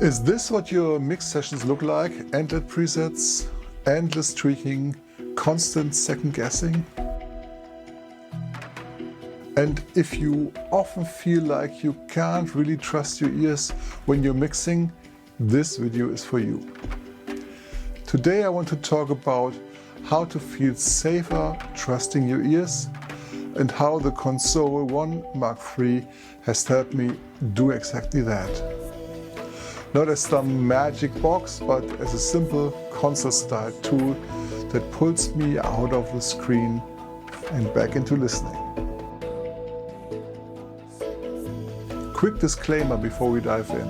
Is this what your mix sessions look like? Endless presets, endless tweaking, constant second guessing? And if you often feel like you can't really trust your ears when you're mixing, this video is for you. Today I want to talk about how to feel safer trusting your ears and how the Console 1 Mark III has helped me do exactly that. Not as some magic box, but as a simple console-style tool that pulls me out of the screen and back into listening. Quick disclaimer before we dive in.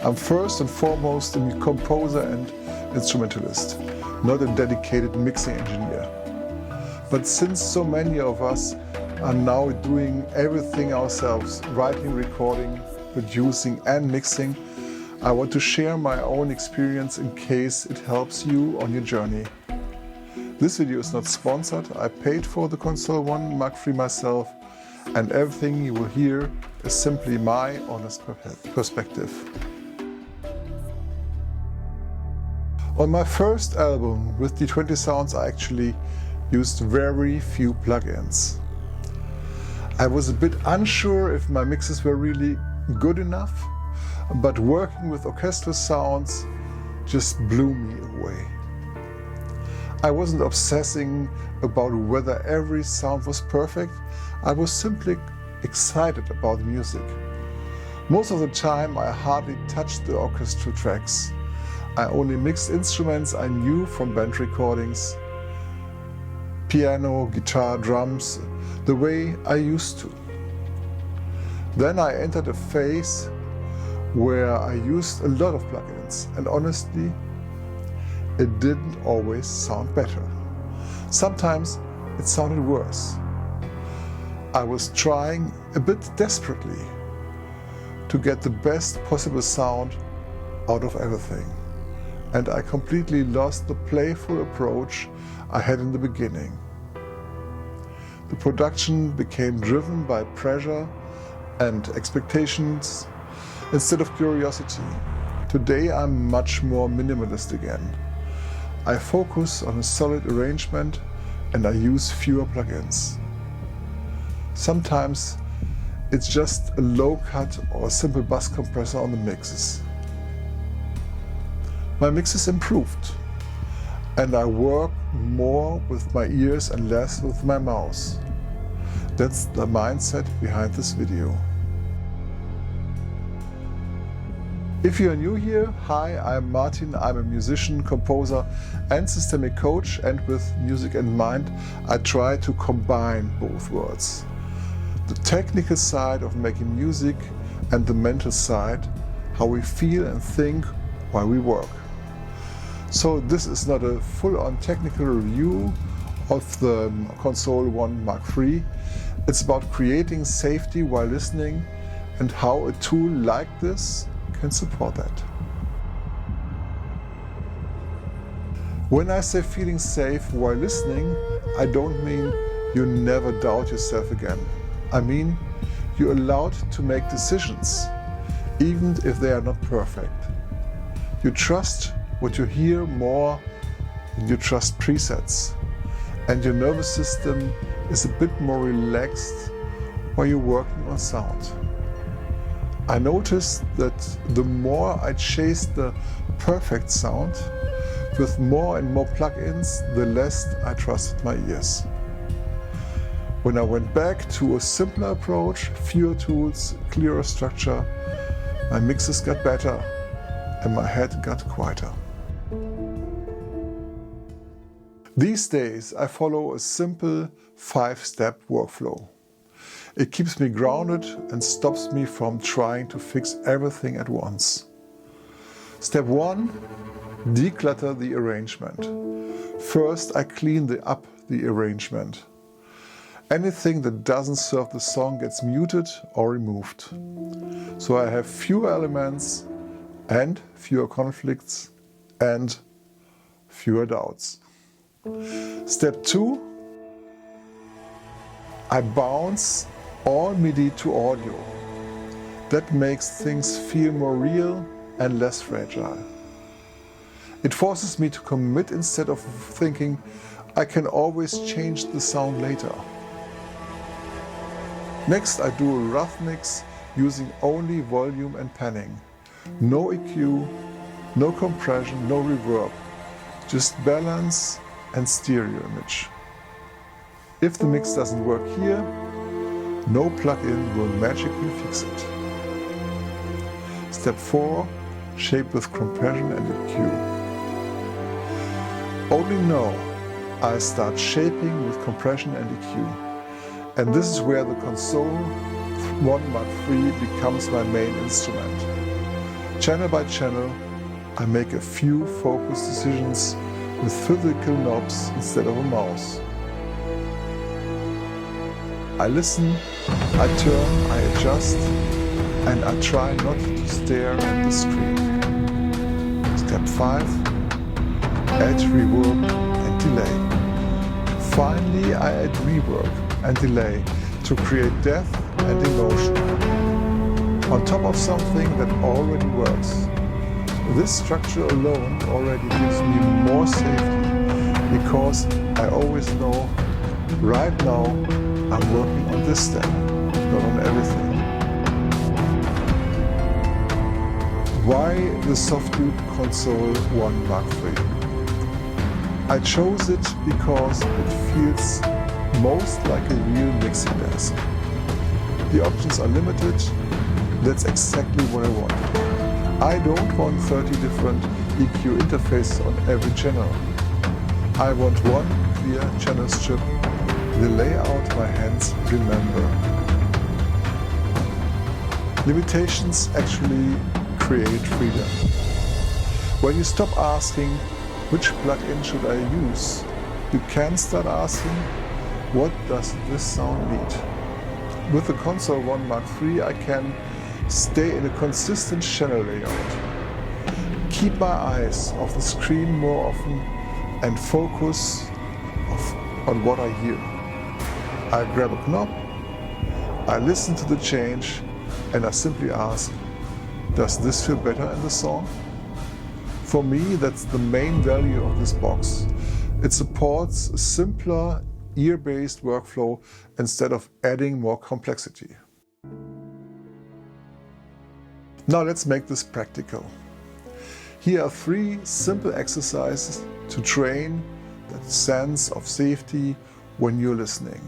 I'm first and foremost a composer and instrumentalist, not a dedicated mixing engineer. But since so many of us are now doing everything ourselves, writing, recording, producing and mixing, I want to share my own experience in case it helps you on your journey. This video is not sponsored. I paid for the Console 1 Mark III myself, and everything you will hear is simply my honest perspective. On my first album with the 20 sounds, I actually used very few plugins. I was a bit unsure if my mixes were really good enough, but working with orchestral sounds just blew me away. I wasn't obsessing about whether every sound was perfect. I was simply excited about the music. Most of the time I hardly touched the orchestral tracks. I only mixed instruments I knew from band recordings, piano, guitar, drums, the way I used to. Then I entered a phase where I used a lot of plugins, and honestly, it didn't always sound better. Sometimes it sounded worse. I was trying a bit desperately to get the best possible sound out of everything, and I completely lost the playful approach I had in the beginning. The production became driven by pressure and expectations instead of curiosity. Today I'm much more minimalist again. I focus on a solid arrangement and I use fewer plugins. Sometimes it's just a low cut or a simple bass compressor on the mixes. My mixes improved and I work more with my ears and less with my mouse. That's the mindset behind this video. If you're new here, hi, I'm Martin. I'm a musician, composer and systemic coach, and with music in mind, I try to combine both worlds. The technical side of making music and the mental side, how we feel and think while we work. So this is not a full-on technical review of the Console 1 Mark III. It's about creating safety while listening and how a tool like this can support that. When I say feeling safe while listening, I don't mean you never doubt yourself again. I mean you're allowed to make decisions, even if they are not perfect. You trust what you hear more than you trust presets, and your nervous system is a bit more relaxed while you're working on sound. I noticed that the more I chased the perfect sound, with more and more plugins, the less I trusted my ears. When I went back to a simpler approach, fewer tools, clearer structure, my mixes got better and my head got quieter. These days I follow a simple 5-step workflow. It keeps me grounded and stops me from trying to fix everything at once. Step 1. Declutter the arrangement. First, I clean up the arrangement. Anything that doesn't serve the song gets muted or removed. So I have fewer elements and fewer conflicts and fewer doubts. Step 2. I bounce all MIDI to audio. That makes things feel more real and less fragile. It forces me to commit instead of thinking I can always change the sound later. Next, I do a rough mix using only volume and panning. No EQ, no compression, no reverb, just balance and stereo image. If the mix doesn't work here, no plugin will magically fix it. Step 4, shape with compression and EQ. Only now I start shaping with compression and EQ. And this is where the console 1 Mark III becomes my main instrument. Channel by channel, I make a few focus decisions with physical knobs instead of a mouse. I listen, I turn, I adjust, and I try not to stare at the screen. Step 5, add reverb and delay. Finally, I add reverb and delay to create depth and emotion on top of something that already works. This structure alone already gives me more safety because I always know right now I'm working on this step, not on everything. Why the Softube Console 1 Mark III? I chose it because it feels most like a real mixing desk. The options are limited, that's exactly what I want. I don't want 30 different EQ interfaces on every channel. I want one clear channel strip, the layout my hands remember. Limitations actually create freedom. When you stop asking, which plugin should I use, you can start asking, what does this sound need? With the Console 1 Mark III, I can stay in a consistent channel layout, keep my eyes off the screen more often, and focus on what I hear. I grab a knob, I listen to the change, and I simply ask, does this feel better in the song? For me, that's the main value of this box. It supports a simpler, ear-based workflow instead of adding more complexity. Now let's make this practical. Here are 3 simple exercises to train that sense of safety when you're listening.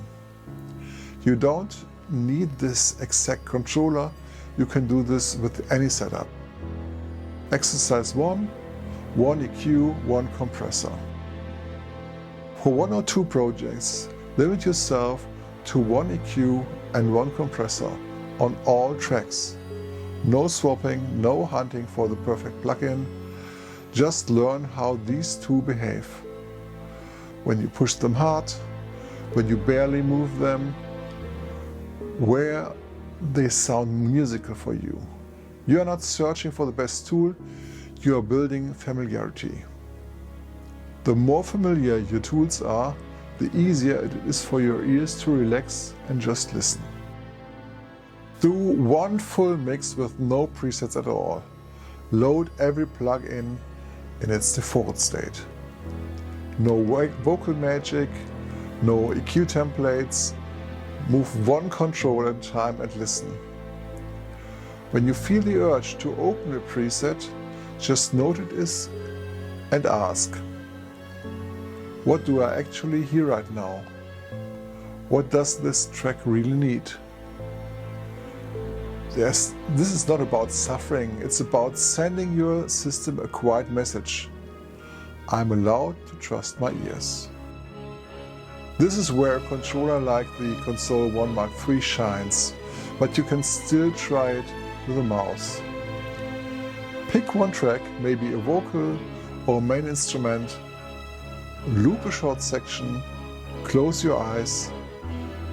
You don't need this exact controller, you can do this with any setup. Exercise 1, 1 EQ, 1 compressor. For 1 or 2 projects, limit yourself to 1 EQ and 1 compressor on all tracks. No swapping, no hunting for the perfect plugin. Just learn how these 2 behave. When you push them hard, when you barely move them, where they sound musical for you. You are not searching for the best tool, you are building familiarity. The more familiar your tools are, the easier it is for your ears to relax and just listen. Do 1 full mix with no presets at all. Load every plugin in its default state. No vocal magic, no EQ templates. Move 1 control at a time and listen. When you feel the urge to open a preset, just note it is and ask, what do I actually hear right now? What does this track really need? This is not about suffering, it's about sending your system a quiet message. I'm allowed to trust my ears. This is where a controller like the Console 1 Mark III shines, but you can still try it with a mouse. Pick 1 track, maybe a vocal or a main instrument, loop a short section, close your eyes,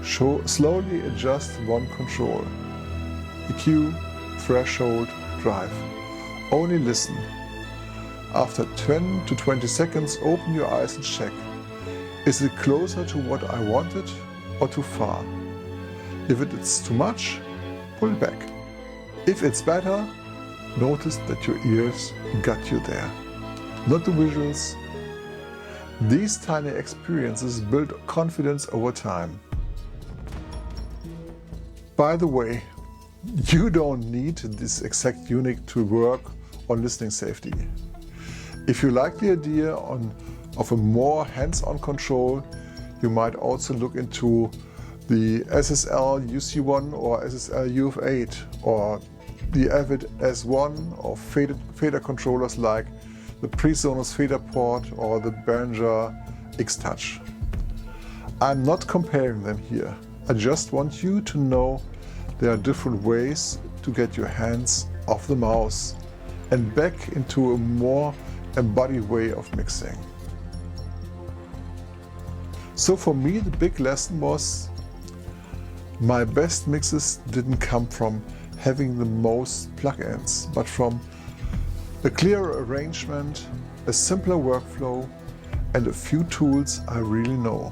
slowly adjust 1 control. EQ, threshold, drive. Only listen. After 10 to 20 seconds, open your eyes and check. Is it closer to what I wanted or too far? If it's too much, pull back. If it's better, notice that your ears got you there, not the visuals. These tiny experiences build confidence over time. By the way, you don't need this exact unit to work on listening safety. If you like the idea of a more hands-on control, you might also look into the SSL UC1 or SSL UF8 or the Avid S1 or fader controllers like the PreSonus fader port or the Behringer X-Touch. I'm not comparing them here. I just want you to know there are different ways to get your hands off the mouse and back into a more embodied way of mixing. So for me, the big lesson was my best mixes didn't come from having the most plugins, but from a clearer arrangement, a simpler workflow, and a few tools I really know.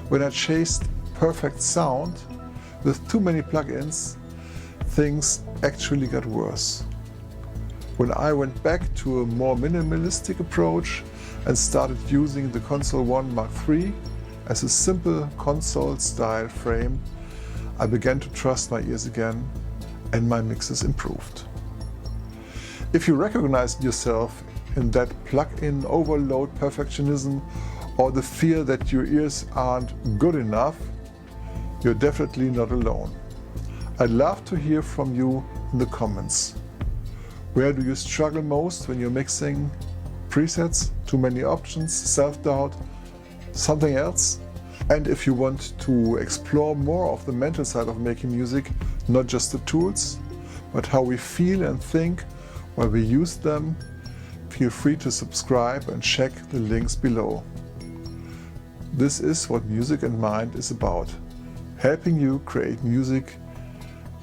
When I chased perfect sound with too many plugins, things actually got worse. When I went back to a more minimalistic approach and started using the Console 1 Mark III as a simple console-style frame, I began to trust my ears again and my mixes improved. If you recognize yourself in that plug-in overload perfectionism or the fear that your ears aren't good enough, you're definitely not alone. I'd love to hear from you in the comments. Where do you struggle most when you're mixing? Presets, too many options, self-doubt, something else? And if you want to explore more of the mental side of making music, not just the tools, but how we feel and think while we use them, feel free to subscribe and check the links below. This is what Music and Mind is about, helping you create music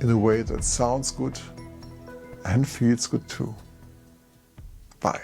in a way that sounds good and feels good too. Bye.